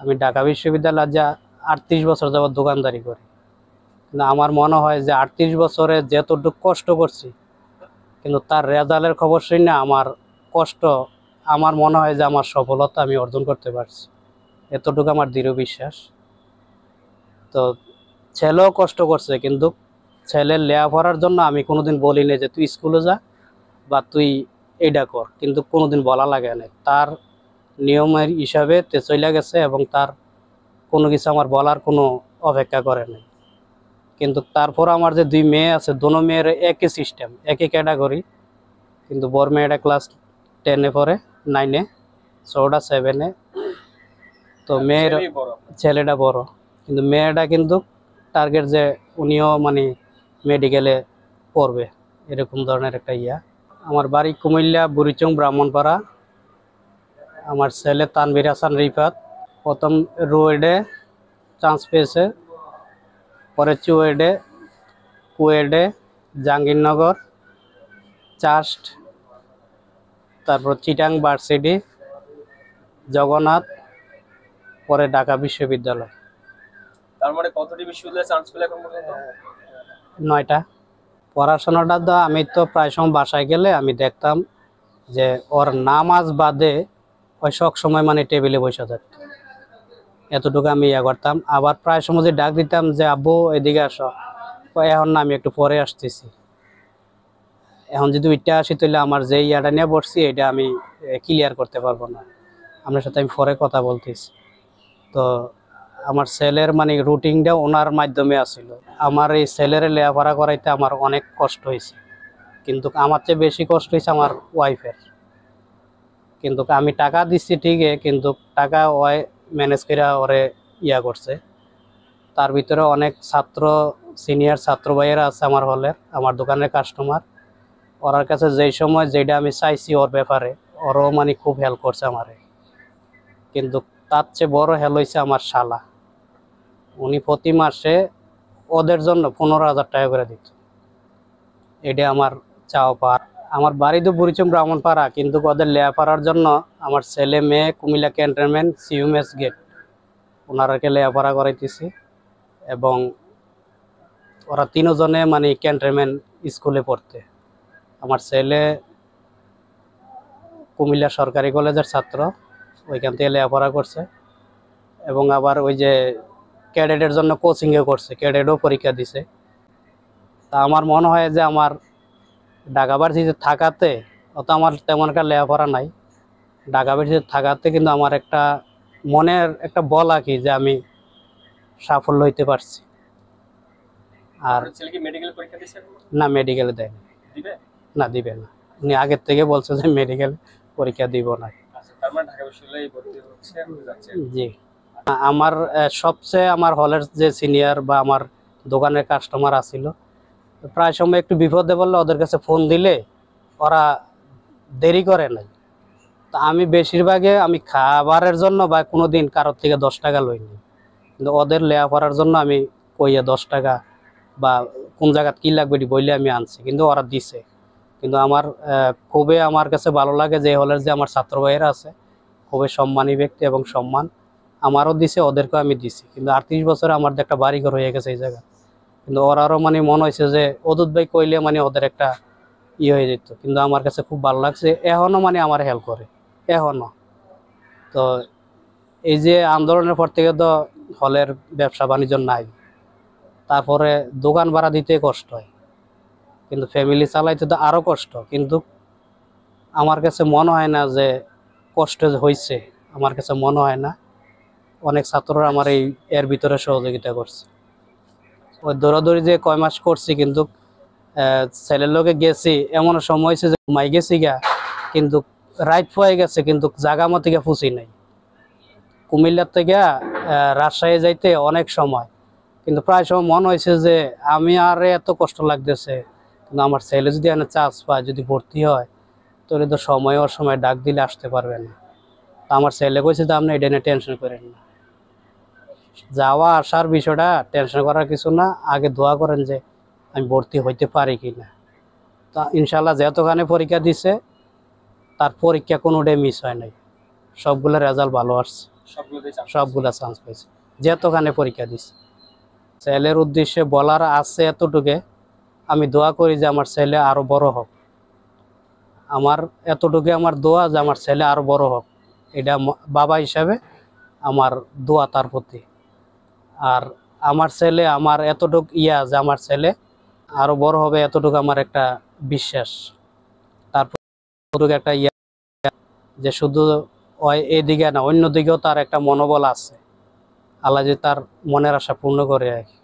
আমি ঢাকা বিশ্ববিদ্যালয়ে যা 38 বছর যাবত দোকানদারি করি, কিন্তু আমার মনে হয় যে 38 বছরে যতটুকু কষ্ট করছি, কিন্তু তার রেজাল্টের খবর শুনে আমার কষ্ট, আমার মনে হয় যে আমার সফলতা আমি অর্জন করতে পারছি, এতটুকু আমার দৃঢ় বিশ্বাস। তো ছেলেও কষ্ট করছে, কিন্তু ছেলের লেখাপড়ার জন্য আমি কোনোদিন বলিনি যে তুই স্কুলে যা বা তুই এইটা কর, কিন্তু কোনোদিন বলা লাগে না। তার নিয়মের হিসাবে তে চলে গেছে এবং তার কোনো কিছু আমার বলার কোনো অপেক্ষা করে নাই। কিন্তু তারপর আমার যে 2 মেয়ে আছে, দোনো মেয়ের একই সিস্টেম, একই ক্যাটাগরি, কিন্তু বড় মেয়েটা ক্লাস 10-এ পড়ে, 9-এ, ছোটটা 7-এ। তো মেয়ের ছেলেটা বড়, কিন্তু মেয়েটা কিন্তু টার্গেট যে উনিও মানে মেডিকেলে পড়বে, এরকম ধরনের একটা ইয়া। আমার বাড়ি কুমিল্লা বুড়িচং ব্রাহ্মণপাড়া। আমার ছেলে তানভীর হাসান রিফাত প্রথম রুয়েডে চান্স পেয়েছে, পরে চুয়েডে, কুয়েডে, জাহাঙ্গীরনগর, চাস্ট, তারপর চিটাং ভার্সিটি, জগন্নাথ, পরে ঢাকা বিশ্ববিদ্যালয়। তার মানে কতটি বিশ্ববিদ্যালয়ে চান্স পেলে এখন পর্যন্ত? 9টা। পড়াশোনাটা তো আমি তো প্রায় সময় বাসায় গেলে আমি দেখতাম যে ওর নামাজ বাদে ওই সব সময় মানে টেবিলে বসে থাকতো, এতটুকু আমি ইয়া করতাম। আবার প্রায় সময় যে ডাক দিতাম যে আব্বু এদিকে আসো, এখন না আমি একটু পরে আসতেছি, এখন যদি ওইটা আসি তাহলে আমার যে ইয়াটা নিয়ে পড়ছি এটা আমি ক্লিয়ার করতে পারবো না, আপনার সাথে আমি পরে কথা বলতেছি। তো আমার ছেলের মানে রুটিনটা ওনার মাধ্যমে আসছিল। আমার এই ছেলের লেখাপড়া করাইতে আমার অনেক কষ্ট হয়েছে, কিন্তু আমার চেয়ে বেশি কষ্ট হয়েছে আমার ওয়াইফের। কিন্তু আমি টাকা দিচ্ছি ঠিকই, কিন্তু টাকা ওয়াই ম্যানেজ করে ওরে ইয়া করছে। তার ভিতরে অনেক ছাত্র, সিনিয়র ছাত্র ভাইয়েরা আছে আমার হলের, আমার দোকানের কাস্টমার, ওর কাছে যেই সময় যেটা আমি চাইছি ওর ব্যাপারে ওরও মানে খুব হেল্প করছে আমারে। কিন্তু তার চেয়ে বড় হেল্প হয়েছে আমার শালা, উনি প্রতি মাসে ওদের জন্য 15,000 টাকা করে দিত, এটা আমার চাওয়া পাওয়ার। আমার বাড়ি তো বুড়িচং ব্রাহ্মণপাড়া, কিন্তু ওদের লেখাপড়ার জন্য আমার ছেলে মেয়ে কুমিল্লা ক্যান্টনমেন্ট সিউএমএস গেট ওনারাকে লেখাপড়া করাইতেছি, এবং ওরা 3 জনে মানে ক্যান্টনমেন্ট স্কুলে পড়তে। আমার ছেলে কুমিল্লা সরকারি কলেজের ছাত্র, ওইখান থেকে লেখাপড়া করছে, এবং আবার ওই যে ক্যাডেটের জন্য কোচিংয়ে করছে, ক্যাডেটও পরীক্ষা দিছে। তা আমার মনে হয় যে আমার ঢাকা ভার্সিটিতে থাকাতে, অত আমার তেমন একটা লেখাপড়া নাই, ঢাকা ভার্সিটিতে থাকাতে কিন্তু আমার একটা মনের একটা বল কি যে আমি সাফল্য হইতে পারছি। আর ছেলে কি মেডিকেল পরীক্ষা দিয়েছে? না, মেডিকেলে দেয়নি। দিবে না, দিবে না, উনি আগের থেকে বলছে যে মেডিকেল পরীক্ষা দিব না। আচ্ছা, তার মানে ঢাকা বিশ্ববিদ্যালয়ে ভর্তি হচ্ছে যাচ্ছে। জি। আমার সবচেয়ে আমার হলের যে সিনিয়র বা আমার দোকানের কাস্টমার আছিল, প্রায় সময় একটু বিপদে বললে ওদের কাছে ফোন দিলে ওরা দেরি করে নাই। তা আমি বেশিরভাগে আমি খাবারের জন্য বা কোনো দিন কারোর থেকে 10 টাকা লইনি, কিন্তু ওদের লেখাপড়ার জন্য আমি কইয়া 10 টাকা বা কোন জায়গা কি লাগবে বললে আমি আনছি, কিন্তু ওরা দিছে। কিন্তু আমার খুবই আমার কাছে ভালো লাগে যে হলের যে আমার ছাত্র ভাইয়েরা আছে খুবই সম্মানী ব্যক্তি, এবং সম্মান আমারও দিছে, ওদেরকেও আমি দিছি। কিন্তু 38 বছরে আমার একটা বাড়িঘর হয়ে গেছে এই জায়গা, কিন্তু ওরারও মানে মনে হয়েছে যে অদূত ভাই কইলে মানে ওদের একটা হয়ে যেত। কিন্তু আমার কাছে খুব ভালো লাগছে, এখনো মানে আমার হেল্প করে এখনো। তো এই যে আন্দোলনের পর থেকে তো হলের ব্যবসা বাণিজ্য নাই, তারপরে দোকান ভাড়া দিতে কষ্ট হয়, কিন্তু ফ্যামিলি চালাইতে তো আরো কষ্ট। কিন্তু আমার কাছে মনে হয় না যে কষ্ট হয়েছে, আমার কাছে মনে হয় না। অনেক ছাত্ররা আমার এর ভিতরে সহযোগিতা করছে। ওই দৌড়াদৌড়ি যে কয় মাস করছি, কিন্তু ছেলের লোকে গেছি, এমন সময় হয়েছে যে ঘুমাই গেছি গা, কিন্তু রাইট হয়ে গেছে, কিন্তু জাগা মতো গিয়ে ফুসি নাই। কুমিল্লার থেকে রাজশাহী যাইতে অনেক সময়, কিন্তু প্রায় সময় মনে হয়েছে যে আমি আর এত কষ্ট লাগতেছে, কিন্তু আমার ছেলে যদি এখানে চান্স পায়, যদি ভর্তি হয়, তাহলে তো সময় ওর সময় ডাক দিলে আসতে পারবে না। আমার ছেলে কইছে যে আপনি এটা নিয়ে টেনশন করেন না, যাওয়া আসার বিষয়টা টেনশন করার কিছু না, আগে দোয়া করেন যে আমি ভর্তি হইতে পারি কিনা। তা ইনশাল্লাহ যেহেতুখানে পরীক্ষা দিছে, তার পরীক্ষা কোনোটাই মিস হয় নাই, সবগুলো রেজাল্ট ভালো আসছে। সবগুলোতেই চান্স সবগুলা চান্স পেয়েছে, যেতখানে পরীক্ষা দিছে। ছেলের উদ্দেশ্যে বলার আছে এতটুকু, আমি দোয়া করি যে আমার ছেলে আরো বড় হোক। আমার এতটুকু আমার দোয়া যে আমার ছেলে আরো বড় হোক, এটা বাবা হিসাবে আমার দোয়া তার প্রতি। আর আমার ছেলে, আমার এতটুকু যে আমার ছেলে আরো বড় হবে, এতটুকু আমার একটা বিশ্বাস। তারপর একটা যে শুধু ওই এদিকে না, অন্য দিকেও তার একটা মনোবল আছে। আল্লাহ যে তার মনের আশা পূর্ণ করে আর কি।